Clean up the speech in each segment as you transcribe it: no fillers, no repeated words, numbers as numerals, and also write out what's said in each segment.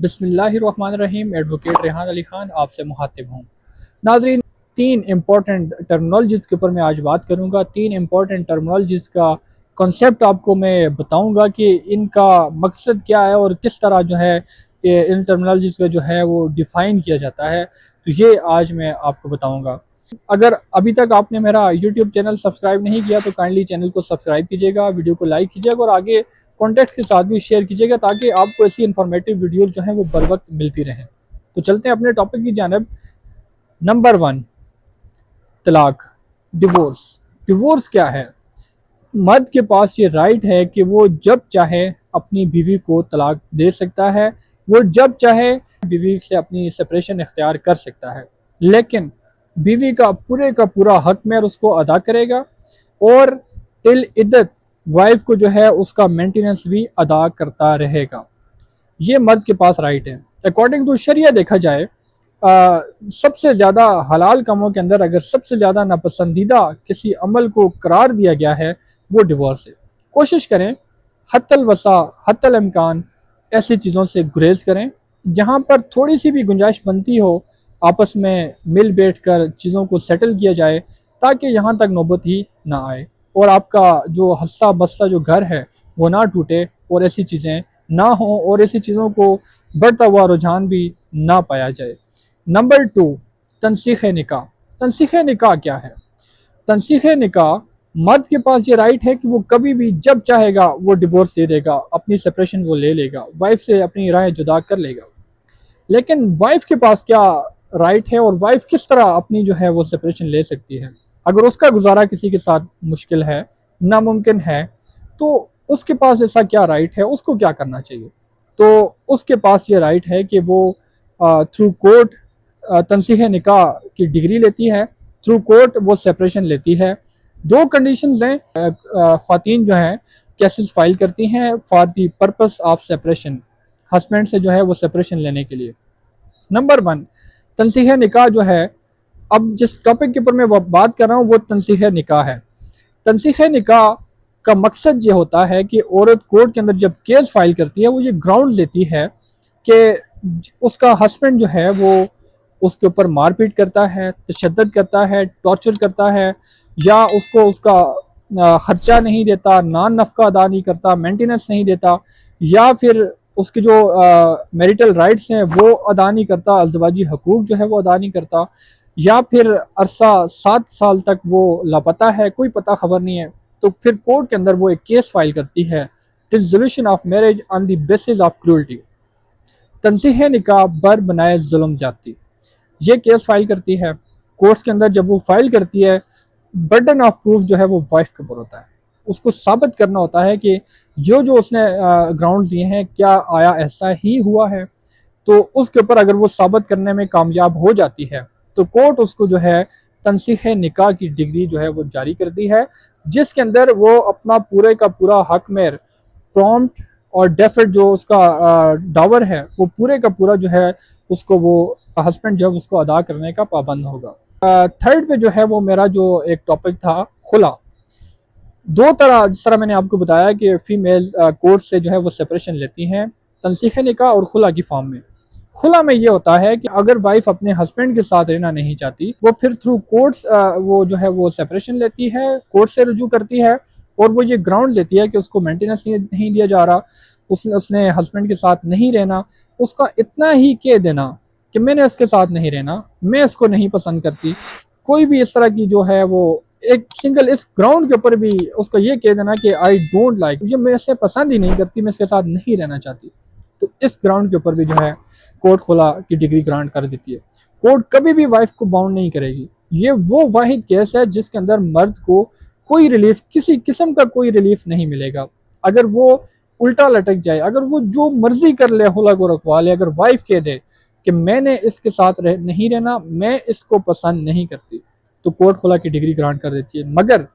बिस्मिल्लाहिर्रहमानिर्रहीम। एडवोकेट रेहान अली ख़ान आपसे मुखातिब हूँ। नाज़रीन, तीन इम्पॉर्टेंट टर्मिनोलॉजीज़ के ऊपर मैं आज बात करूँगा। तीन इम्पॉर्टेंट टर्मिनोलॉजीज़ का कॉन्सेप्ट आपको मैं बताऊँगा कि इनका मकसद क्या है और किस तरह जो है इन टर्मिनोलॉजीज़ का जो है वो डिफ़ाइन किया जाता है। तो ये आज मैं आपको बताऊँगा। अगर अभी तक आपने मेरा यूट्यूब चैनल सब्सक्राइब नहीं किया तो काइंडली चैनल को सब्सक्राइब कीजिएगा, वीडियो को लाइक कीजिएगा और आगे कॉन्टैक्ट के साथ भी शेयर कीजिएगा ताकि आपको ऐसी इंफॉर्मेटिव वीडियो जो हैं वो बर वक्त मिलती रहें। तो चलते हैं अपने टॉपिक की जानब। नंबर 1, तलाक, डिवोर्स। डिवोर्स क्या है? मर्द के पास ये राइट है कि वो जब चाहे अपनी बीवी को तलाक दे सकता है, वो जब चाहे बीवी से अपनी सेपरेशन इख्तियार कर सकता है, लेकिन बीवी का पूरा हक मेहर उसको अदा करेगा और टिल इद्दत वाइफ को जो है उसका मेंटेनेंस भी अदा करता रहेगा। ये मर्द के पास राइट है। अकॉर्डिंग टू शरिया देखा जाए, सबसे ज़्यादा हलाल कामों के अंदर अगर सबसे ज़्यादा नापसंदीदा किसी अमल को करार दिया गया है वो डिवोर्स है। कोशिश करें हत्तल वसा हत्तल इम्कान ऐसी चीज़ों से गुरेज करें। जहाँ पर थोड़ी सी भी गुंजाइश बनती हो आपस में मिल बैठ कर चीज़ों को सेटल किया जाए ताकि यहाँ तक नौबत ही ना आए और आपका जो हस्सा बस्सा जो घर है वो ना टूटे और ऐसी चीज़ें ना हो और ऐसी चीज़ों को बढ़ता हुआ रुझान भी ना पाया जाए। नंबर 2, तनसीख निकाह। तनसीख निकाह क्या है? तनसीख निकाह, मर्द के पास ये राइट है कि वो कभी भी जब चाहेगा वो डिवोर्स दे देगा, अपनी सेपरेशन वो ले लेगा, वाइफ से अपनी राय जुदा कर लेगा। लेकिन वाइफ के पास क्या राइट है और वाइफ किस तरह अपनी जो है वो सेपरेशन ले सकती है? अगर उसका गुजारा किसी के साथ मुश्किल है, नामुमकिन है, तो उसके पास ऐसा क्या राइट है, उसको क्या करना चाहिए? तो उसके पास ये राइट है कि वो थ्रू कोर्ट तनसीह निकाह की डिग्री लेती है, थ्रू कोर्ट वो सेपरेशन लेती है। दो कंडीशंस हैं, ख्वातीन जो हैं केसेस फाइल करती हैं for the purpose of separation, husband से जो है वो सेपरेशन लेने के लिए। नंबर 1, तनसीह निकाह जो है, अब जिस टॉपिक के ऊपर मैं बात कर रहा हूँ वो तनसीह निकाह है। तनसीह निकाह का मकसद ये होता है कि औरत कोर्ट के अंदर जब केस फाइल करती है वो ये ग्राउंड लेती है कि उसका हस्बैंड जो है वो उसके ऊपर मारपीट करता है, तशद्दुद करता है, टॉर्चर करता है, या उसको उसका खर्चा नहीं देता, नान नफ़का अदा नहीं करता, मेंटेनेंस नहीं देता, या फिर उसके जो मैरिटल राइट्स हैं वो अदा नहीं करता, अज़दवाजी हकूक़ जो है वो अदा नहीं करता, या फिर अरसा 7 साल तक वो लापता है, कोई पता खबर नहीं है। तो फिर कोर्ट के अंदर वो एक केस फाइल करती है, dissolution of marriage on the basis of cruelty, तनसीह निकाह बर बनाए जुल्म ज्यादती। ये केस फाइल करती है कोर्ट्स के अंदर। जब वो फाइल करती है, बर्डन ऑफ प्रूफ जो है वो वाइफ के ऊपर होता है। उसको साबित करना होता है कि जो जो उसने ग्राउंड दिए हैं क्या आया ऐसा ही हुआ है। तो उसके ऊपर अगर वो साबित करने में कामयाब हो जाती है तो कोर्ट उसको जो है तनसीह निकाह की डिग्री जो है वो जारी करती है, जिसके अंदर वो अपना पूरे का पूरा हक मेहर, प्रॉम्प्ट और डेफर्ड जो उसका डावर है वो पूरे का पूरा जो है उसको वो हस्बैंड जो है उसको अदा करने का पाबंद होगा। थर्ड पे जो है वो मेरा जो एक टॉपिक था, खुला। दो तरह, जिस तरह मैंने आपको बताया कि फीमेल कोर्ट से जो है वो सेपरेशन लेती हैं तनसीह निकाह और खुला की फॉर्म में। खुला में ये होता है कि अगर वाइफ अपने हस्बैंड के साथ रहना नहीं चाहती वो फिर थ्रू कोर्ट वो जो है वो सेपरेशन लेती है, कोर्ट से रुजू करती है और वो ये ग्राउंड लेती है कि उसको मेंटेनेंस नहीं दिया जा रहा, उसने हस्बैंड के साथ नहीं रहना, उसका इतना ही कह देना कि मैंने इसके साथ नहीं रहना, मैं इसको नहीं पसंद करती, कोई भी इस तरह की जो है वो एक सिंगल इस ग्राउंड के ऊपर भी उसको ये कह देना कि आई डोंट लाइक, मुझे मैं इससे पसंद ही नहीं करती, मैं इसके साथ नहीं रहना चाहती, तो इस ग्राउंड के ऊपर भी जो है कोर्ट खुला की डिग्री ग्रांट कर देती है। कोर्ट कभी भी वाइफ को बाउंड नहीं करेगी। ये वो वाहिद केस है जिसके अंदर मर्द को कोई रिलीफ, किसी किस्म का कोई रिलीफ नहीं मिलेगा। अगर वो उल्टा लटक जाए, अगर वो जो मर्जी कर ले, खुला को रखवा ले, अगर वाइफ कह दे कि मैंने इसके साथ नहीं रहना, मैं इसको पसंद नहीं करती, तो कोर्ट खुला की डिग्री ग्रांट कर देती है। मगर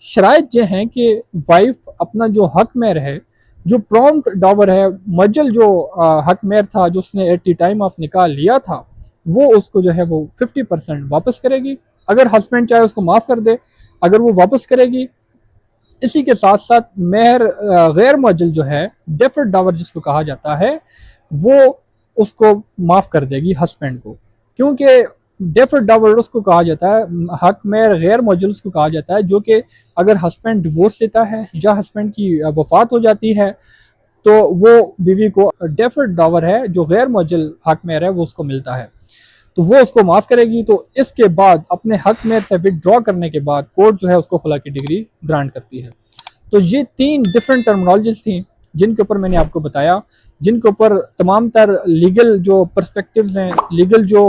शराइत ये हैं कि वाइफ अपना जो हक मेहर है, जो प्रॉम्प्ट डावर है, मजल जो हक मेहर था जो उसने एट द टाइम ऑफ निकाह लिया था, वो उसको जो है वो 50% वापस करेगी। अगर हस्बैंड चाहे उसको माफ़ कर दे, अगर वो वापस करेगी। इसी के साथ साथ मेहर गैर मजल जो है, डेफर्ड डावर जिसको कहा जाता है, वो उसको माफ़ कर देगी हस्बैंड को, क्योंकि डेफर्ड डावर उसको कहा जाता है, हक में गैर मौजूद उसको कहा जाता है, जो कि अगर हस्बैंड डिवोर्स लेता है या हस्बैंड की वफात हो जाती है तो वो बीवी को डेफर्ड डावर है जो गैर मौजूद हक में है वो उसको मिलता है, तो वो उसको माफ़ करेगी। तो इसके बाद अपने हक में से विदड्रॉ करने के बाद कोर्ट जो है उसको खुला की डिग्री ग्रांट करती है। तो ये 3 डिफरेंट टर्मिनोलॉजीज थी जिनके ऊपर मैंने आपको बताया, जिनके ऊपर तमाम तर लीगल जो पर्सपेक्टिव्स हैं, लीगल जो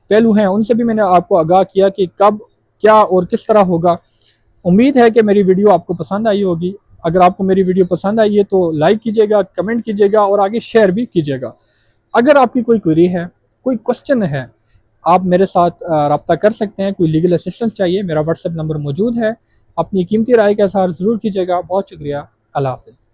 पहलू हैं, उनसे भी मैंने आपको आगाह किया कि कब क्या और किस तरह होगा। उम्मीद है कि मेरी वीडियो आपको पसंद आई होगी। अगर आपको मेरी वीडियो पसंद आई है तो लाइक कीजिएगा, कमेंट कीजिएगा और आगे शेयर भी कीजिएगा। अगर आपकी कोई क्वेरी है, कोई क्वेश्चन है, आप मेरे साथ रब्ता कर सकते हैं। कोई लीगल असिस्टेंस चाहिए, मेरा व्हाट्सएप नंबर मौजूद है। अपनी कीमती राय का इज़हार ज़रूर कीजिएगा। बहुत शुक्रिया। अल्लाह हाफ़िज़।